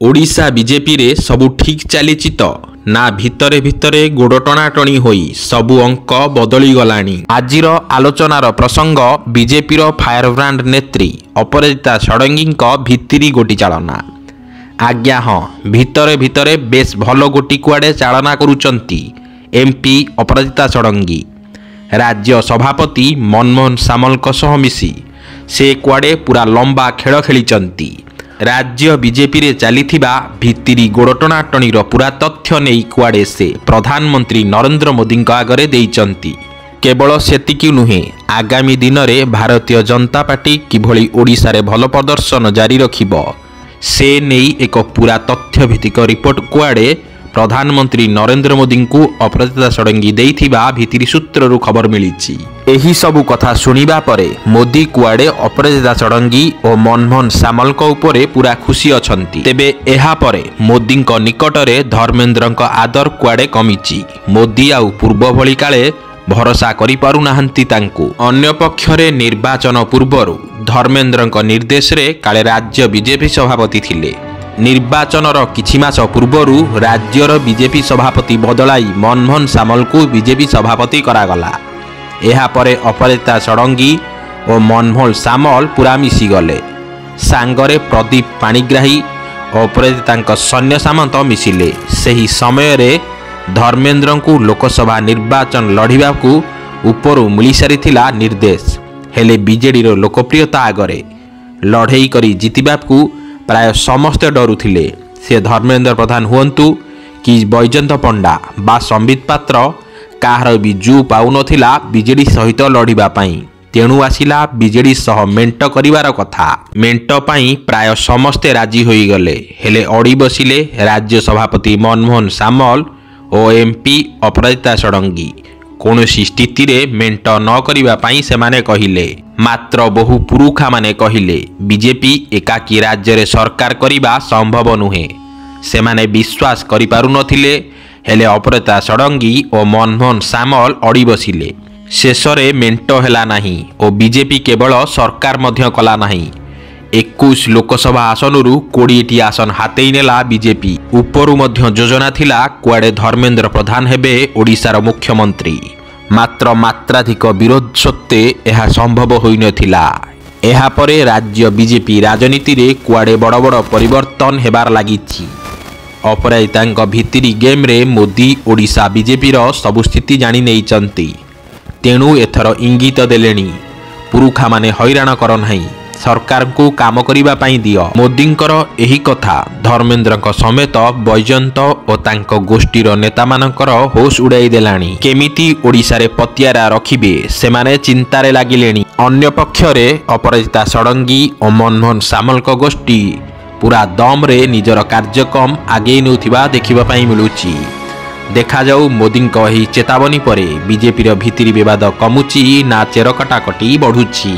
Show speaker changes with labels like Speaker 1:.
Speaker 1: Odisha BJP रे सबु ठीक चली तो ना भितरे भितरे गोड़ टणाटणी होई सबु अंक बदली गलानी। आजिर आलोचनार प्रसंग बीजेपी रो फायरब्रांड नेत्री अपराजिता षडंगी भित्तिरी गोटी चालना। आज्ञा हाँ, भितरे भितरे बेस भल गोटी कुआडे चालना करुचंती एमपी अपराजिता षडंगी। राज्य सभापति मनमोहन सामलक सह मिसी से कुआडे पूरा लंबा खेल खेलिचंती। राज्य बीजेपी रे चलीथिबा भित्तिरी गोड़टणाटणीर पूरा तथ्य नहीं कुआडे से प्रधानमंत्री नरेंद्र मोदी आगरे देइचंती। केवल सेतिकी नुहे, आगामी दिन में भारतीय जनता पार्टी किभली ओडिशा रे भल प्रदर्शन जारी रखिबो से नहीं एक पूरा तथ्य भित्तिक रिपोर्ट कुआडे प्रधानमंत्री नरेंद्र मोदी को अपराजिता षडंगी देइथिबा भित्तिरी सूत्ररु खबर मिलिछि। एही सबु कथा सुनिबा परे मोदी कुआडे अपराजिता षडंगी और मनमोहन सामलक उपरे पूरा खुशी अछंती। तेबे एहा परे मोदींक निकटरे धर्मेंद्रंक आदर कुआडे कमिछि। मोदी आउ पूर्व भली काले भरोसा करि पारु नाहंती तांकु। अन्य पक्षरे निर्वाचन पूर्वरु धर्मेंद्रंक निर्देश रे काले राज्य बीजेपी सभापति थिले। निर्वाचनर किछि मास पूर्वरु राज्यर बीजेपी सभापति बदलाई मनमोहन सामल को बीजेपी सभापति करागला। एहा परे अपराजिता षडंगी और मनमोहन सामल पूरा मिसी गले। सांगरे प्रदीप पाणिग्राही और अपराजिता सैन्य सामंत मिसिले। सही समय रे धर्मेंद्र को लोकसभा निर्वाचन लड़िबाकू उपरु मिली सारिथिला निर्देश। हेले बीजेडी रो लोकप्रियता आगरे लड़ई करी जितिबाकू प्राय समस्ते डरुथिले। से धर्मेंद्र प्रधान हुअंतु कि बैजयंत पंडा बा संबित पात्र काହାର भी जू पाउनथिला बीजेडी सहित लड़िबा पई। तेणु आसिला बीजेडी सह मेंट करिवार कथा। मेंट पई प्राय समस्ते राजी होई गले। हेले अड़ी बसिले राज्य सभापति मनमोहन सामल और एमपी अपराजिता षडंगी। कौनसी स्थिति रे मेंट न करिबा पई सेमाने कहिले। मात्र बहु पुरुखा माने कहिले बीजेपी एकाकी राज्य रे सरकार करिबा संभव नुहे। सेमाने विश्वास करि पारु नथिले। हेले अपराजिता षडंगी और मनमोहन सामल अड़ी बसिले। शेषरे मेंट हेला नाही और बीजेपी केवल सरकार मध्य कला नाही। 21 लोकसभा आसनरु 20टी आसन हातेई नेला बीजेपी। उपरु मध्य योजना थिला कुआडे धर्मेंद्र प्रधान हेबे ओडिशार मुख्यमंत्री। मात्र मात्राधिक विरोध सत्वे यह संभव होई नथिला। एहा परे राज्य बीजेपी राजनीति रे कुआडे बड़ बड़ परिवर्तन हेबार लागिछि। अपराजिता भित्तिरी गेम रे मोदी ओडिशा बीजेपी रो सबु स्थिति जानि नेइचंती। तेणु एथर इंगित देलेनी पुरुखा माने हैरान कर नाही, सरकार को काम करिबा पई दियो। मोदींकर एही कथा धर्मेंद्रक समेत बैजयंत और तांको गोष्ठीर नेता मानकर होश उड़ाई देलानी। केमिति ओडिशा रे पतियारा रखिबे सेमाने चिंतारे लागिलेनी। अन्य पक्षरे अपराजिता षडंगी और मनमोहन सामलक गोष्ठी पूरा दम रे निजर कार्यक्रम आगे नेउथिबा देखिबा पई मिलुची। देखा जाऊ मोदींक एही चेतावनी परे बीजेपी भित्तिरी विवाद कमुची ना चेर कटाकटी बढ़ुची।